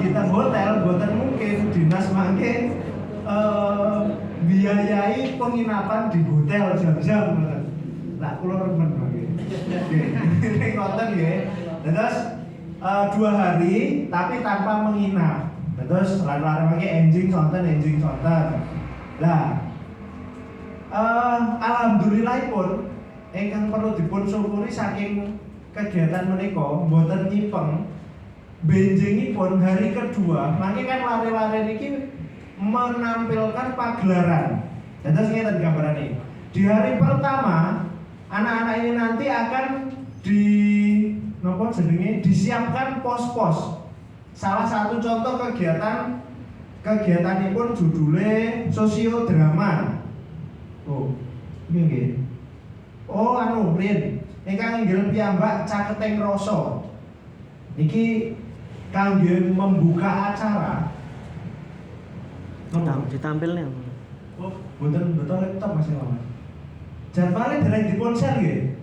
di hotel boten mungkin dinas mangke biayai penginapan di hotel jam-jam ngoten. Lah kula remen mangke. Nggih. Ngoten nggih. Terus 2 hari tapi tanpa menginap. Terus lari-lari mangke enjing sonten. Lah alhamdulillahipun ingkang perlu dipun syukuri saking kegiatan menika mboten nyipeng benjingipun hari kedua mangke kan lari-lari niki menampilkan pagelaran. Terus ngeten gambarane. Di hari pertama anak-anak ini nanti akan disiapkan pos-pos. Salah satu contoh kegiatanipun judulnya sosiodrama. Oh, ini nggih. Oh, Rin, ingkang inggil piyambak Caketeng Rasa. Niki kangge membuka acara. Ditampilnya. Oh, betul laptop Mas Lawan. Jadwalnya dereng dipun share nggih?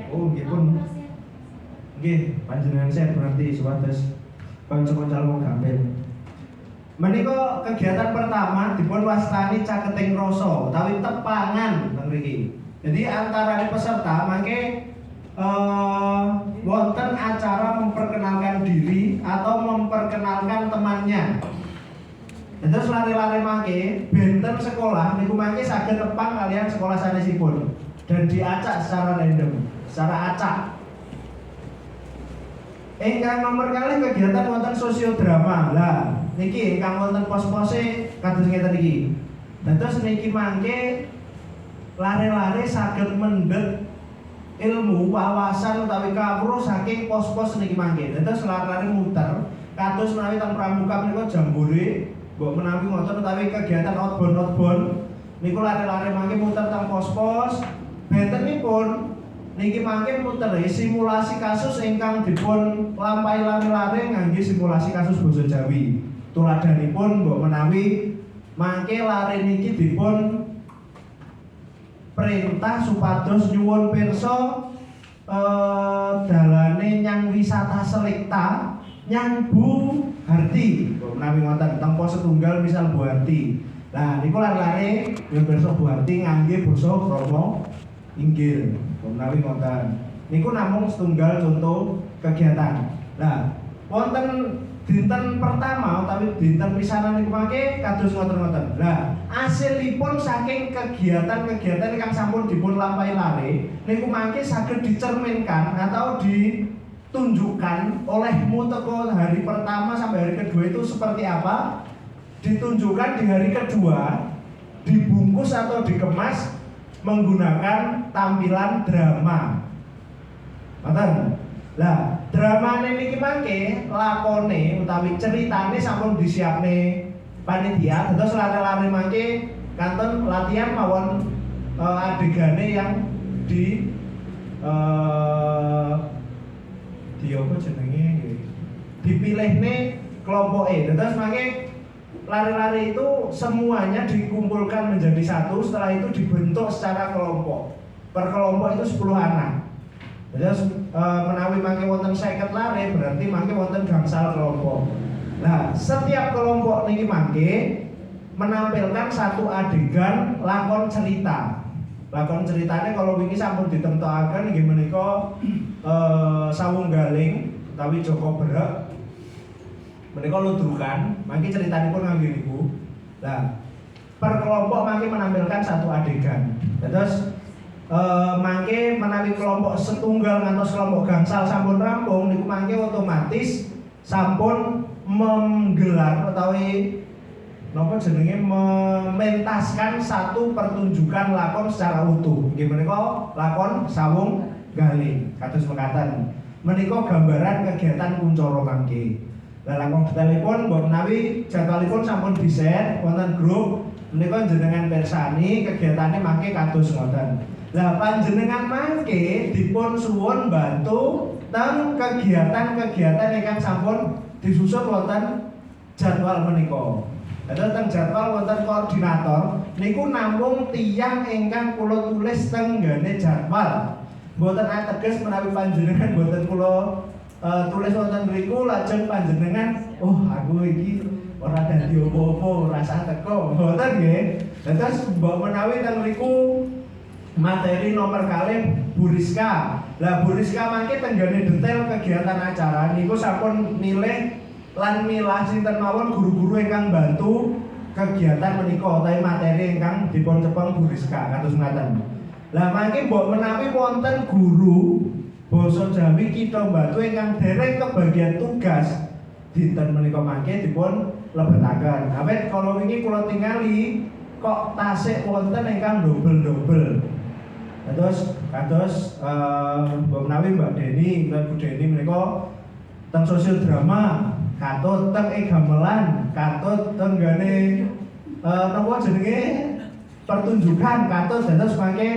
Oh, nggih pun. Nggih, panjenengan share berarti supados kanca-kanca wong gampil. Menika kegiatan pertama dipun wastani Caketeng Rasa utawi tepangan teng mriki. Jadi antara peserta mangke wonten acara memperkenalkan diri atau memperkenalkan temannya. Terus lari-lari mangke benten sekolah niku mangke saged tepang kalian sekolah sanesipun dan diacak secara random, secara acak. Ingkang nomor kali kegiatan wonten sosiodrama. Lah niki ingkang wonten pos-pose kados ngeten iki. Terus niki mangke lari-lari saged mendhet ilmu wawasan utawi kawruh saking pos-pos niki mangke. Terus lari-lari muter kados menawi teng pramuka menika jambore mbok menawi ngoten utawi kegiatan outbound niku lari-lari mangke muter teng pos-pos. Bentenipun niki mangke muteri simulasi kasus ingkang dipun lampahi lari-lari ngangge simulasi kasus basa Jawi. Tuladanipun mbok menawi mangke lari niki dipun perintah supados nyuwun pirsa dalane nyang wisata Selikta nyang Bu Harti. Mbok menawi ngoten teng pos setunggal misal Bu Harti. Lah niku lari-lari nyuwun pirsa Bu Harti ngangge basa Krama Inggil. Menawi ngoten. Niku namung setunggal contoh kegiatan. Nah, wonten dinten pertama utawi dinten pisanan niku mangke kados ngoten-ngoten. Lah, asilipun saking kegiatan-kegiatan ingkang sampun dipun lampahi lare niku mangke saged dicerminkan atau ditunjukkan olehmu teko hari pertama sampai hari kedua itu seperti apa? Ditunjukkan di hari kedua, dibungkus atau dikemas menggunakan tampilan drama. Ngoten. Lah, dramane niki mangke lakone utawi ceritane sampun disiapne panitia, terus lari-lari mangke kanton latihan mawon adegane yang di apa jenenge dipilihne kelompoke. Terus mangke lari-lari itu semuanya dikumpulkan menjadi satu, setelah itu dibentuk secara kelompok. Per kelompok itu 10 anak. Terus menawi mangke wonten 50 lari berarti mangke wonten gangsal kelompok. Nah, setiap kelompok niki mangke menampilkan satu adegan lakon cerita. Lakon ceritane kalau wingi sampun ditemtokaken nggih menika Sawunggaling utawi Joko Berek. Menika ludrukan, mangke ceritanipun ngangge niku. Lah, per kelompok mangke menampilkan satu adegan. Terus mangke menawi kelompok setunggal ngantos kelompok gangsal sampun rampung niku mangke otomatis sampun menggelar utawi napa jenenge mementaskan satu pertunjukan lakon secara utuh. Nggih menika lakon Sawunggaling kados mekaten. Menika gambaran kegiatan Kuncara mangke. Lah langkung detailipun mbok menawi jadwalipun sampun di-share wonten grup menika jenengan pirsani kegiatane mangke kados ngoten. Lah panjenengan mangke dipun suwun bantu teng kegiatan-kegiatan ingkang sampun disusun wonten jadwal menika. Terus teng jadwal wonten koordinator niku namung tiyang ingkang kula tulis teng nggone jadwal. Mboten ateges menawi panjenengan mboten kula tulis wonten mriku lajeng panjenengan aku iki ora dadi opo-opo, rasa teko, mboten nggih. Terus mbok menawi teng mriku materi nomor kalih Bu Rizka. Lah Bu Rizka mangke tenggane detail kegiatan acara niku sampun milih lan milah sinten mawon guru-guru ingkang bantu kegiatan menika utawi materi ingkang dipun cepeng Bu Rizka kados ngaten. Lah mangke mbok menawi wonten guru basa Jawi kita bantu ingkang dereng kebagian tugas dinten menika mangke dipun lebetaken. Awit kala wingi kula tingali kok tasik wonten ingkang double-double. Kados mbok menawi Mbak Deni lan Bu Deni menika teng sosial drama, katut teng gamelan, katut teng gane napa jenenge pertunjukan, katut dados mangke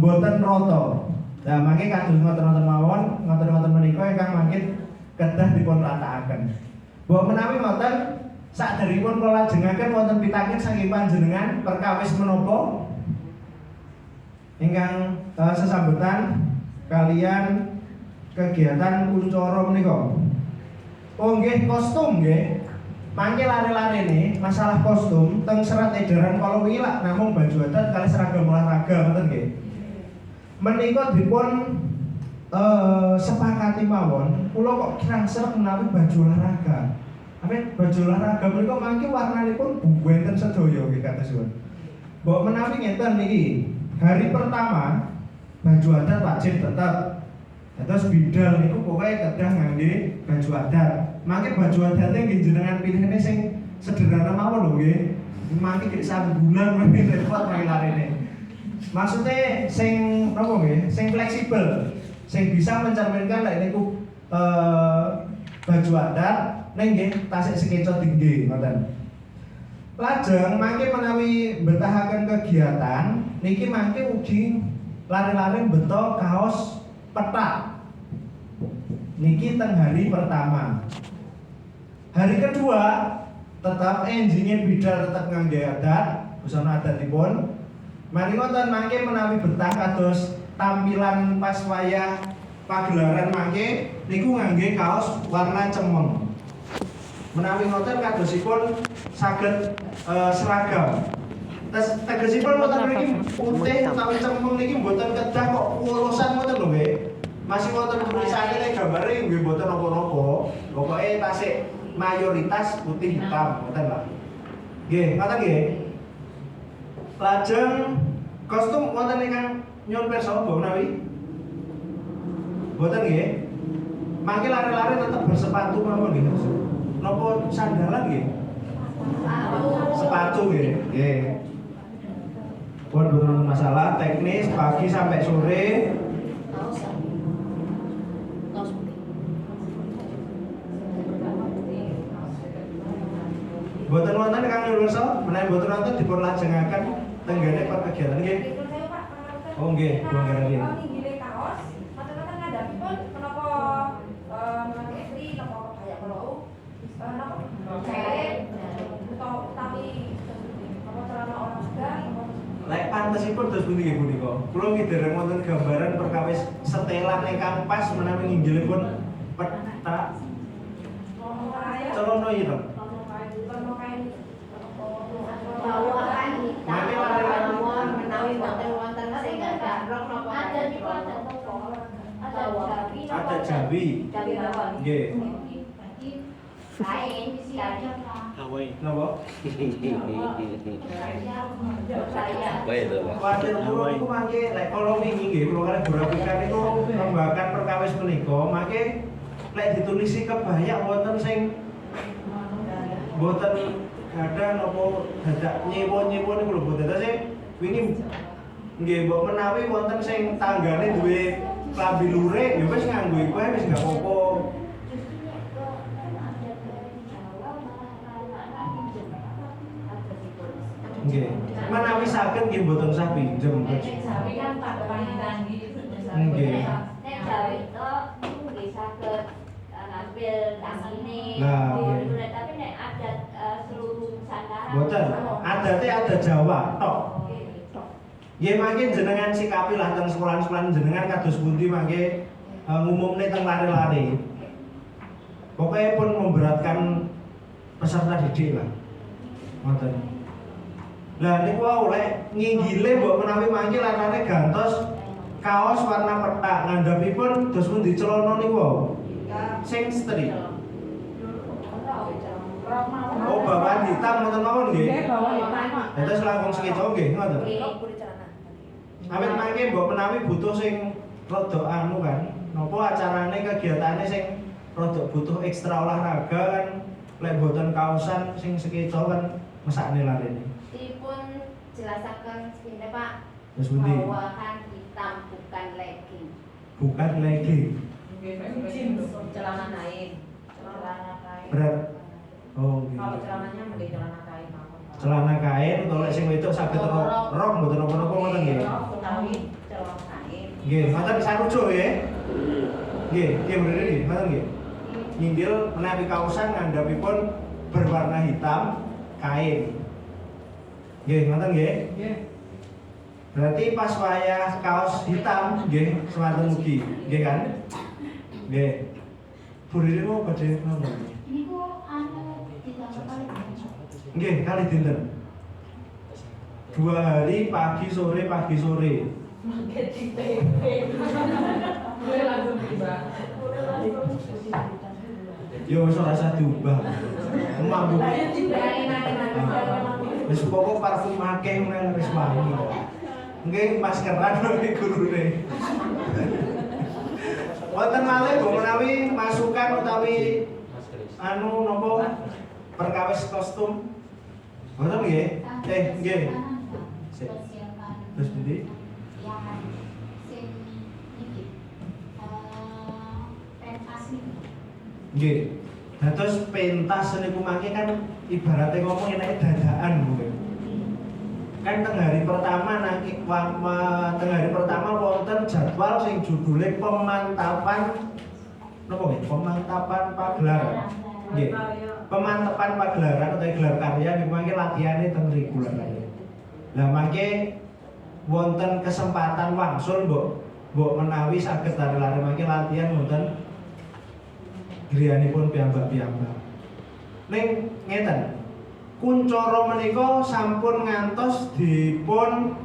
mboten rata. Lah mangke kados ngoten-ngoten mawon, ngoten-ngoten menika ingkang mangke kedah dipun rataaken. Mbok menawi ngoten saderengipun kula lajengaken wonten pitaken saking panjenengan perkawis menapa ingkang sesambetan kalian kegiatan kuncara menika. Oh nggih, kostum nggih. Mangke lare-larene masalah kostum teng serat edaran kala wingi lak namung baju adat kali seragam olahraga ngoten nggih. Menika dipun sepakati mawon, kula kok kirang serep menawi baju olahraga. Amin baju olahraga menika mangke warnanipun buwenten sedaya nggih katosipun. Mbok menawi ngeten niki, hari pertama baju adat wajib tetap. Terus bidal niku pokoke kedah ngangge baju adat. Mangke baju adatnya nggih jenengan pilihne sing sederhana mawon lho nggih. Mangke gek sambulan mangke repot mangke larene. Maksudnya sing napa nggih? Sing fleksibel, sing bisa mencerminkan lek niku baju adat ning nggih tasik sekeco tinggi ngoten. Lajeng mangke menawi betahaken kegiatan niki mangke ugi lare-lare beto kaos petak. Niki teng hari pertama. Hari kedua tetap enjingin bidal tetap ngangge adat, busana adatipun. Mari ngoten mangke menawi betah kados tampilan pas wayah pagelaran mangke niku ngangge kaos warna cemeng. Menawi ngoten kadosipun saged seragam. Tegesipun mboten mriki putih utawi cemeng niki mboten kedah kok polosan ngoten lho nggih. Masih wonten tulisane nek gambare nggih mboten napa-napa. Pokoke tasik mayoritas putih hitam ngoten lah. Nggih, ngoten nggih. Lajeng kostum wonten ingkang nyuwun pirsa Mbok menawi. Mboten nggih. Mangke lare-lare tetep bersepatu mawon nggih. Napa sandalan nggih? Sepatu nggih. Nggih. Pun boten masalah teknis pagi sampai sore. Boten wonten Kang Nurso, menawi boten wonten dipun lajengaken tenggene kegiatan nggih. Oh nggih, bongkar nggih. Nggih kaos, mboten-mboten ngandhapipun menapa istri napa kaya kula napa kain utawi apa celana olahraga. Lek pantesipun dos pundi nggih punika? Kula ngidereng wonten gambaran perkawis setelan ingkang pas menawi nginggilipun petak. Celana ireng. Ada Jawi. Nggih. Kain Awai. Napa? Baik itu, Pak. Wadah kula niku mangke lek kala wingi nggih kula kalih burapikan niku ngembakan perkawis menika mangke lek ditulisi kebaya wonten sing mboten gadah napa dadak nyewa-nyewa niku lho mboten sing wingi nggih mbok menawi wonten sing tanggane duwe klambi lurik ya wis nganggo iku ae wis gak apa-apa. Nggih. Menawi saged nggih mboten usah pinjem. Jawi kan panggilan gitu. Nggih. Nek Jawi itu nggih saged ngambil tangine. Nah, nggih. Tapi nek adat seluruh Nusantara. Mboten, adate adat Jawa tok. Nggih mangke jenengan sikapi lah teng sekolah-sekolah jenengan kados pundi mangke ngumumne teng lare-lare. pokoknya pun memberatkan peserta didik lah. Ngoten. Lah niku wae lek nginggile mbok menawi mangke lanane gantos kaos warna pethak ngandhapipun dos pundi celana niku wae. Sing setri. Oh, bawahan hitam ngoten mawon nggih. Nggih, bawa hitam. Terus langkung sekeco nggih ngoten. Awit mangke mbok menawi butuh sing rada anu kan. Napa acarane kegiatane sing rada butuh ekstra olahraga kan lek boten kaosan sing sekeco kan mesakne larene. Dipun jelasaken sepinten Pak. Terus pundi? Bawahan hitam bukan legging. Bukan legging. Celana kain. Celana kain. Berat. Oh, nggih. Kalau celananya mending celana kain mawon. Celana kain utawa lek sing wedok saged rok mboten napa-napa ngoten nggih. Utawi celana kain. Nggih, ngoten sarujuk nggih. Nggih, nggih bener nggih, ngoten nggih. Nyinggil menawi kaosan ngandhapipun berwarna hitam kain. Nggih, ngoten nggih. Nggih. Berarti pas wayah kaos hitam nggih semanten mugi, nggih kan? Nggih. Burine mau badhe napa? Ini kok anu tidak kali. Nggih, kali dinten. 2 hari pagi sore. Maket di TP. Boleh langsung tiba. Yo wis ora usah diubah. Mambu. Wis pokok parfum akeh men wis wangi. Nggih maskeran iki gurune. Wonten malih mbok menawi masukan utawi anu napa perkawis kostum. Wonten nggih? Nggih. Sik. Terus pundi? Yang sing iki. Pentas ini. Nggih. Dados pentas niku mangke kan ibaratnya ngomong enake dadaan mungkin. Kan teng hari pertama wonten jadwal sing judule pemantapan napa nggih? Pemantapan pagelaran. Nggih. Pemantapan pagelaran utawa gelar karya niku mangke latihane teng mriku lho. Lah mangke wonten kesempatan wangsul mbok menawi saged lare-lare mangke latihan wonten griyanipun piyambak-piyambak. Ning ngeten. Kuncara menika sampun ngantos dipun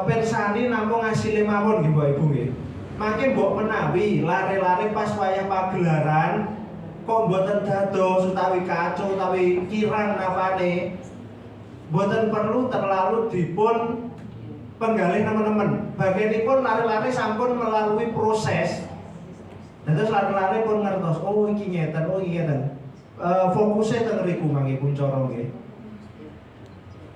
pirsani namung ngasile mawon nggih Bapak Ibu nggih. Mangke mbok menawi lare-lare pas wayah pagelaran kok mboten dados utawi kacau utawi kirang napane mboten perlu terlalu dipun penggalih teman-teman. Bagianipun lare-lare sampun melalui proses. Terus lare-lare pun ngertos, oh iki ngeten. Fokusnya teng riku mangke kuncara nggih.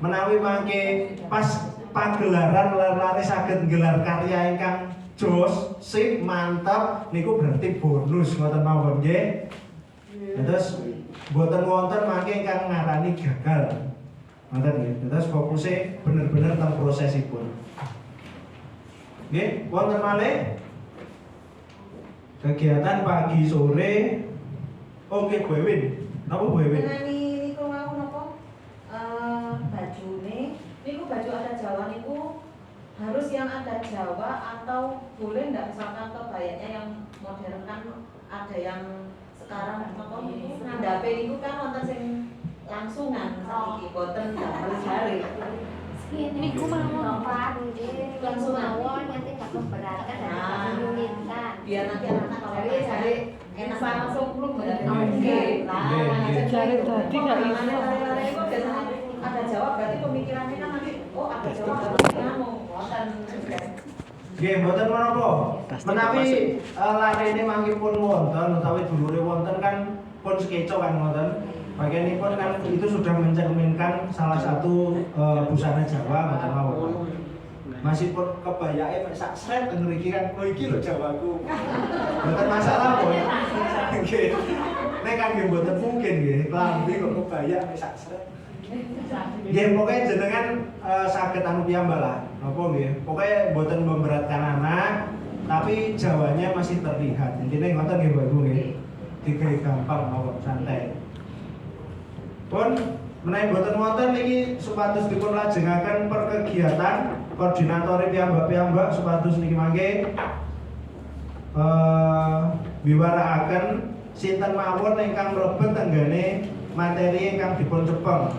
Menawi mangke pas pagelaran lare-lare saged nggelar karya ingkang jos, sip, mantap niku berarti bonus ngoten mawon nggih. Terus boten wonten mangke ingkang ngarani gagal. Ngoten nggih. Terus fokusnya bener-bener teng prosesipun. Nggih, wonten malih kegiatan pagi sore. Oke, Bu Ewin. Napa Bu Ewin? Menani niku mau napa? Bajune niku baju adat Jawa niku harus yang adat Jawa atau boleh ndak misalkan kebayanya yang modern kan ada yang sekarang napa ngandhape niku kan wonten sing langsungan sakiki boten damel jare. Niku mau langsung mawon nanti gak keberatan dan menyulitkan. Biar nanti anak-anak kalau jare enak langsung plung berarti. Nggih. Jare dadi gak iso. Itu biasanya ada Jawa berarti pemikirannya kan nanti oh ada Jawa berarti anu wonten. Nggih, mboten menapa. Menawi larene mangkipun wonten utawi dulure wonten kan pun sekeco kan wonten. Bagianipun kan itu sudah mencerminkan salah satu busana Jawa mboten mawon. Masih pun kebayake mek sak sret teng mriki kan, oh iki lho Jawaku. Mboten masalah pun. Nggih. Nek kan nggih mboten mungkin nggih, klambi kok kebayak mek sak sret. Nggih, pokoke jenengan saged anu piyambak lah. Napa nggih? Pokoke mboten memberatkan anak, tapi Jawanya masih terlihat. Intine ngoten nggih Bapak Ibu nggih. Digawe gampang mawon santai. Pun menawi boten wonten niki supados dipun lajengaken perkegiatan koordinator piyambak supados niki mangke wiwarakaken sinten mawon ingkang mlebet tenggane materi ingkang dipun cepeng.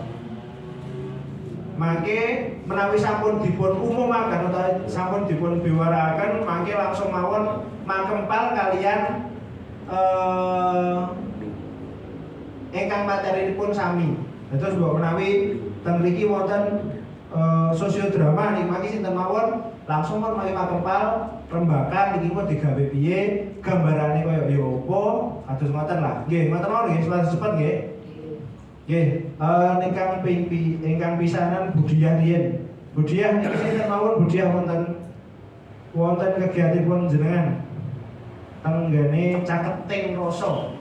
Mangke menawi sampun dipun umumaken utawa sampun dipun biwaraken, mangke langsung mawon makempal kalian ingkang materinipun sami. Terus mbok menawi teng mriki wonten sosiodrama niki mangke sinten mawon langsung pun mari makempal rembakan niki pun digawe piye, gambarane kaya ya apa, kados ngoten lah. Nggih, ngoten mawon nggih, cepet nggih. Nggih, ingkang pisanan Budiah riyen. Budiah niki sinten mawon Budiah wonten kegiatanipun jenengan tenggane caketing rasa.